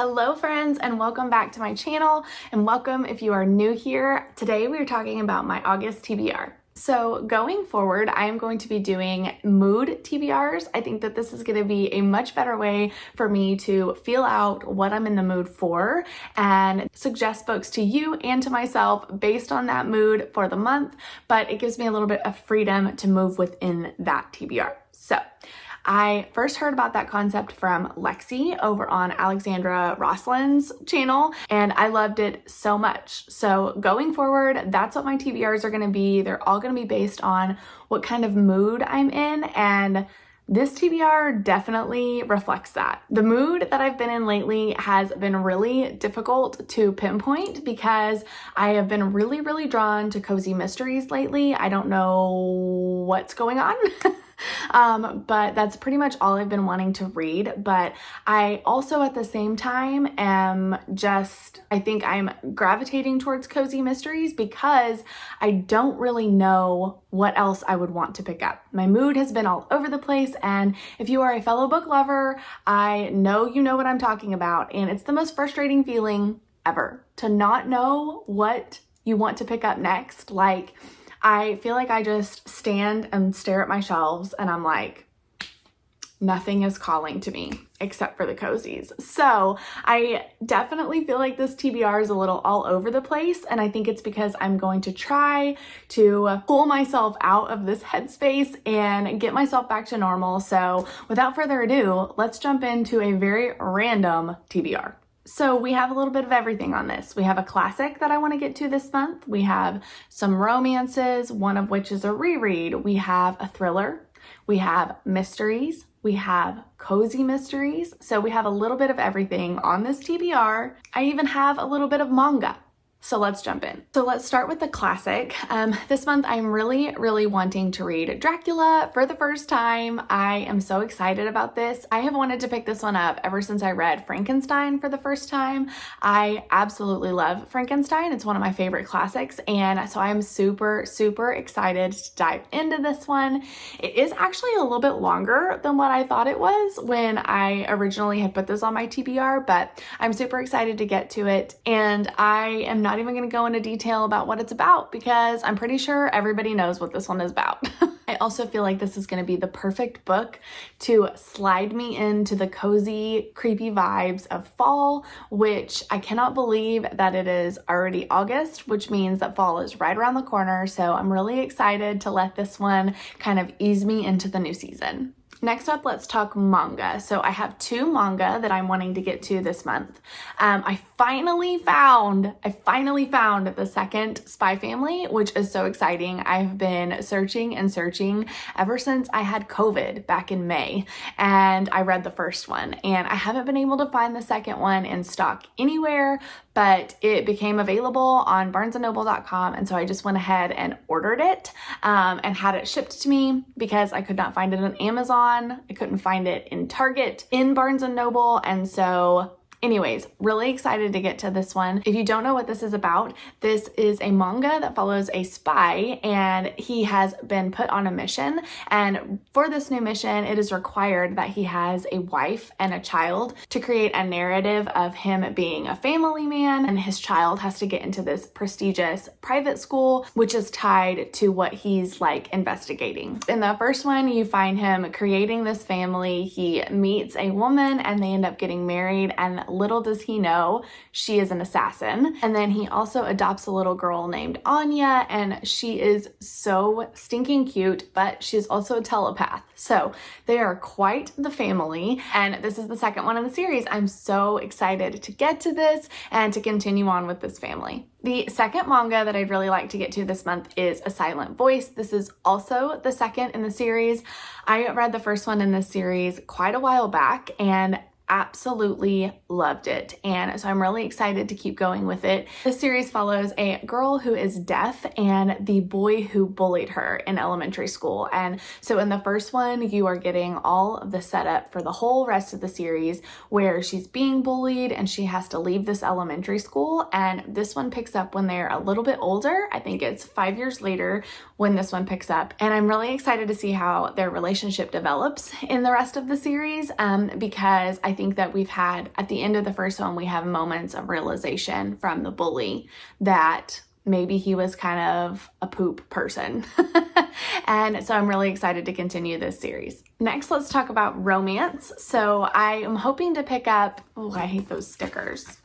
Hello friends, and welcome back to my channel, and welcome if you are new here. Today we are talking about my August TBR. So going forward, I am going to be doing mood TBRs. I think that this is going to be a much better way for me to feel out what I'm in the mood for and suggest books to you and to myself based on that mood for the month, but it gives me a little bit of freedom to move within that TBR. So I first heard about that concept from Lexi over on Alexandra Roslin's channel, and I loved it so much. So going forward, that's what my TBRs are going to be. They're all going to be based on what kind of mood I'm in, and this TBR definitely reflects that. The mood that I've been in lately has been really difficult to pinpoint because I have been really drawn to cozy mysteries lately. I don't know what's going on. But that's pretty much all I've been wanting to read. But I also at the same time I think I'm gravitating towards cozy mysteries because I don't really know what else I would want to pick up. My mood has been all over the place, and if you are a fellow book lover, I know you know what I'm talking about, and it's the most frustrating feeling ever to not know what you want to pick up next. Like, I feel like I just stand and stare at my shelves and I'm like, nothing is calling to me except for the cozies. So I definitely feel like this TBR is a little all over the place, and I think it's because I'm going to try to pull myself out of this headspace and get myself back to normal. So without further ado, let's jump into a very random TBR. So we have a little bit of everything on this. We have a classic that I want to get to this month. We have some romances, one of which is a reread. We have a thriller. We have mysteries. We have cozy mysteries. So we have a little bit of everything on this TBR. I even have a little bit of manga. So let's jump in. So let's start with the classic. This month I'm really wanting to read Dracula for the first time. I am so excited about this. I have wanted to pick this one up ever since I read Frankenstein for the first time. I absolutely love Frankenstein. It's one of my favorite classics, and so I'm super excited to dive into this one. It is actually a little bit longer than what I thought it was when I originally had put this on my TBR, but I'm super excited to get to it, and I am not even going to go into detail about what it's about because I'm pretty sure everybody knows what this one is about. I also feel like this is going to be the perfect book to slide me into the cozy, creepy vibes of fall, which I cannot believe that it is already August, which means that fall is right around the corner. So I'm really excited to let this one kind of ease me into the new season. Next up, let's talk manga. So I have two manga that I'm wanting to get to this month. I finally found the second Spy Family, which is so exciting. I've been searching ever since I had COVID back in May, and I read the first one, and I haven't been able to find the second one in stock anywhere, but it became available on barnesandnoble.com, and so I just went ahead and ordered it and had it shipped to me because I could not find it on Amazon. I couldn't find it in Target, in Barnes & Noble, and so anyways, really excited to get to this one. If you don't know what this is about, this is a manga that follows a spy, and he has been put on a mission, and for this new mission, it is required that he has a wife and a child to create a narrative of him being a family man, and his child has to get into this prestigious private school, which is tied to what he's like investigating. In the first one, you find him creating this family. He meets a woman and they end up getting married, and little does he know she is an assassin. And then he also adopts a little girl named Anya, and she is so stinking cute, but she's also a telepath. So they are quite the family, and this is the second one in the series. I'm so excited to get to this and to continue on with this family. The second manga that I'd really like to get to this month is A Silent Voice. This is also the second in the series. I read the first one in this series quite a while back and absolutely loved it, and so I'm really excited to keep going with it. This series follows a girl who is deaf and the boy who bullied her in elementary school, and so in the first one you are getting all of the setup for the whole rest of the series where she's being bullied and she has to leave this elementary school, and this one picks up when they're a little bit older. I think it's 5 years later when this one picks up, and I'm really excited to see how their relationship develops in the rest of the series because I think that we've had, at the end of the first one, we have moments of realization from the bully that maybe he was kind of a poop person. And so I'm really excited to continue this series. Next, let's talk about romance. So I am hoping to pick up, oh, I hate those stickers.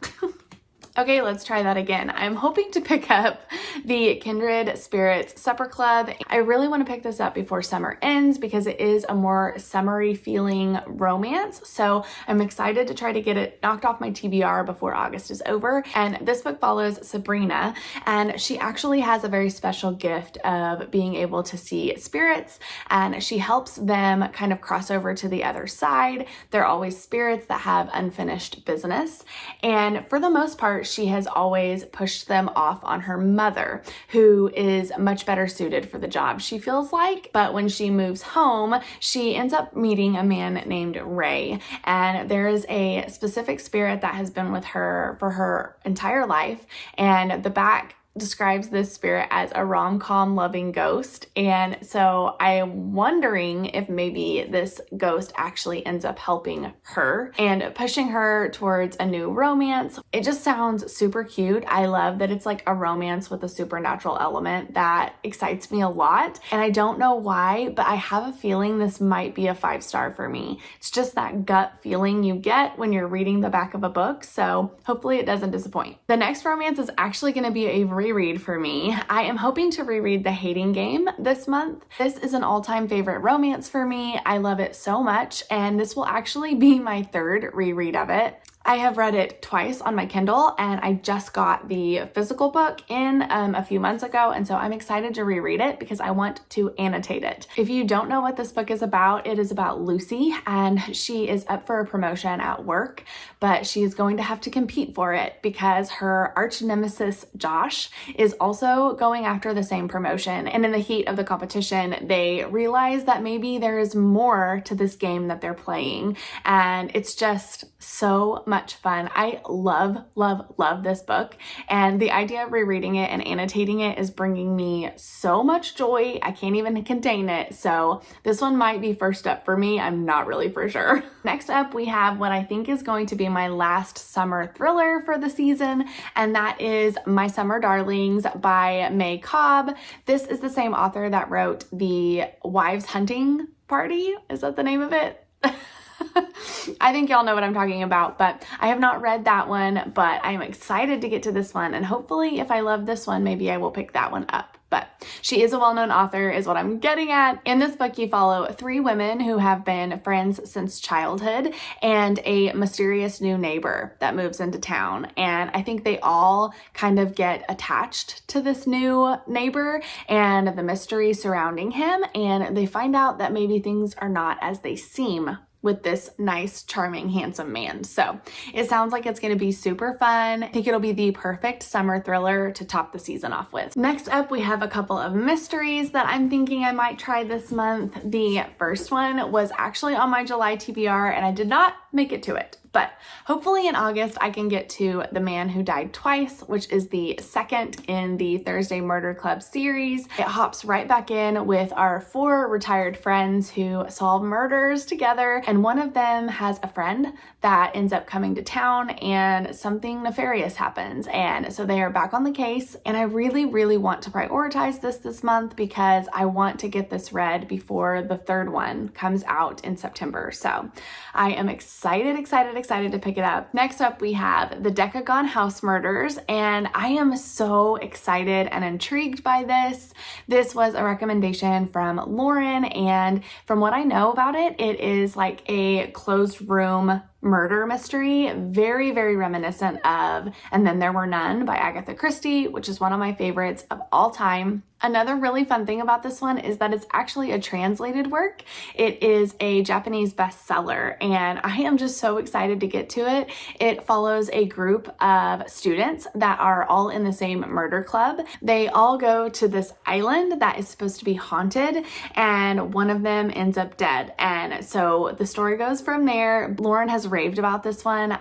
Okay, let's try that again. I'm hoping to pick up the Kindred Spirits Supper Club. I really want to pick this up before summer ends because it is a more summery feeling romance. So I'm excited to try to get it knocked off my TBR before August is over. And this book follows Sabrina, and she actually has a very special gift of being able to see spirits, and she helps them kind of cross over to the other side. They're always spirits that have unfinished business. And for the most part, she has always pushed them off on her mother, who is much better suited for the job, she feels like. But when she moves home, she ends up meeting a man named Ray. And there is a specific spirit that has been with her for her entire life. And the back describes this spirit as a rom-com loving ghost. And so I'm wondering if maybe this ghost actually ends up helping her and pushing her towards a new romance. It just sounds super cute. I love that it's like a romance with a supernatural element. That excites me a lot. And I don't know why, but I have a feeling this might be a 5-star for me. It's just that gut feeling you get when you're reading the back of a book. So hopefully it doesn't disappoint. The next romance is actually going to be a reread for me. I am hoping to reread The Hating Game this month. This is an all-time favorite romance for me. I love it so much, and this will actually be my 3rd reread of it. I have read it twice on my Kindle, and I just got the physical book in a few months ago, and so I'm excited to reread it because I want to annotate it. If you don't know what this book is about, it is about Lucy, and she is up for a promotion at work, but she is going to have to compete for it because her arch nemesis Josh is also going after the same promotion. And in the heat of the competition, they realize that maybe there is more to this game that they're playing, and it's just so much fun. I love, love, love this book, and the idea of rereading it and annotating it is bringing me so much joy. I can't even contain it. So this one might be first up for me. I'm not really for sure. Next up, we have what I think is going to be my last summer thriller for the season, and that is My Summer Darlings by May Cobb. This is the same author that wrote The Wives Hunting Party. Is that the name of it? I think y'all know what I'm talking about, but I have not read that one, but I'm excited to get to this one, and hopefully if I love this one, maybe I will pick that one up. But she is a well-known author is what I'm getting at. In this book, you follow 3 women who have been friends since childhood and a mysterious new neighbor that moves into town. And I think they all kind of get attached to this new neighbor and the mystery surrounding him. And they find out that maybe things are not as they seem with this nice, charming, handsome man. So it sounds like it's gonna be super fun. I think it'll be the perfect summer thriller to top the season off with. Next up, we have a couple of mysteries that I'm thinking I might try this month. The first one was actually on my July TBR, and I did not make it to it. But hopefully in August, I can get to The Man Who Died Twice, which is the second in the Thursday Murder Club series. It hops right back in with our 4 retired friends who solve murders together. And one of them has a friend that ends up coming to town and something nefarious happens. And so they are back on the case. And I really, really want to prioritize this month because I want to get this read before the 3rd one comes out in September. So I am excited to pick it up. Next up, we have The Decagon House Murders, and I am so excited and intrigued by this. This was a recommendation from Lauren, and from what I know about it, it is like a closed room murder mystery, very, very reminiscent of And Then There Were None by Agatha Christie, which is one of my favorites of all time. Another really fun thing about this one is that it's actually a translated work. It is a Japanese bestseller, and I am just so excited to get to it. It follows a group of students that are all in the same murder club. They all go to this island that is supposed to be haunted, and one of them ends up dead. And so the story goes from there. Lauren has raved about this one.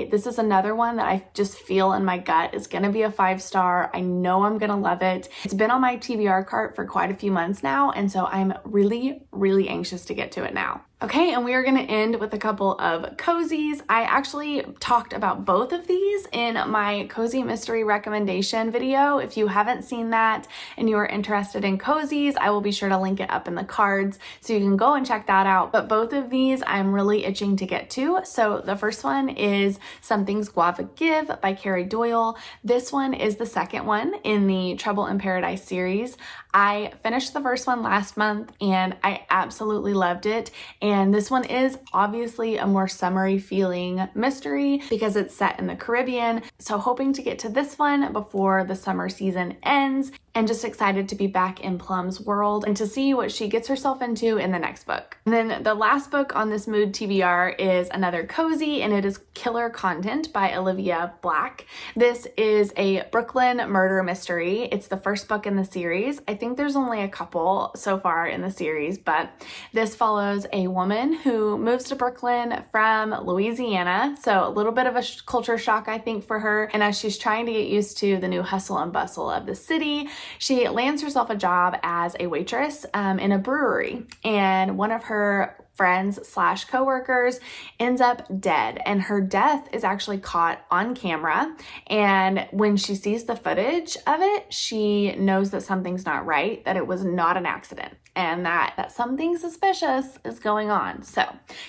This is another one that I just feel in my gut is gonna be a 5-star. I know I'm gonna love it. It's been on my TBR cart for quite a few months now, and so I'm really, really anxious to get to it now. Okay, and we are gonna end with a couple of cozies. I actually talked about both of these in my cozy mystery recommendation video. If you haven't seen that and you are interested in cozies, I will be sure to link it up in the cards so you can go and check that out. But both of these I'm really itching to get to. So the first one is Something's Guava Give by Carrie Doyle. This one is the second one in the Trouble in Paradise series. I finished the first one last month and I absolutely loved it. And this one is obviously a more summery feeling mystery because it's set in the Caribbean. So hoping to get to this one before the summer season ends, and just excited to be back in Plum's world and to see what she gets herself into in the next book. And then the last book on this mood TBR is another cozy, and it is Killer Content by Olivia Black. This is a Brooklyn murder mystery. It's the first book in the series. I think there's only a couple so far in the series, but this follows a woman who moves to Brooklyn from Louisiana. So a little bit of a culture shock, I think, for her. And as she's trying to get used to the new hustle and bustle of the city, she lands herself a job as a waitress in a brewery. And one of her friends / coworkers ends up dead, and her death is actually caught on camera. And when she sees the footage of it, she knows that something's not right, that it was not an accident, and that something suspicious is going on. So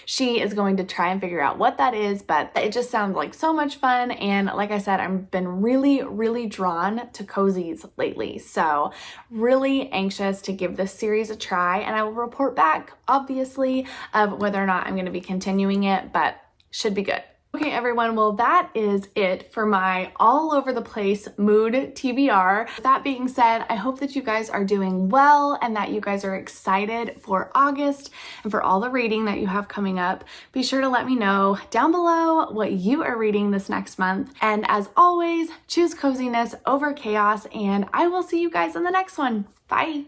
she is going to try and figure out what that is, but it just sounds like so much fun. And like I said, I've been really drawn to cozies lately. So really anxious to give this series a try, and I will report back, obviously, of whether or not I'm going to be continuing it, but should be good. Okay, everyone, well, that is it for my all over the place mood TBR. With that being said, I hope that you guys are doing well and that you guys are excited for August and for all the reading that you have coming up. Be sure to let me know down below what you are reading this next month. And as always, choose coziness over chaos, and I will see you guys in the next one. Bye.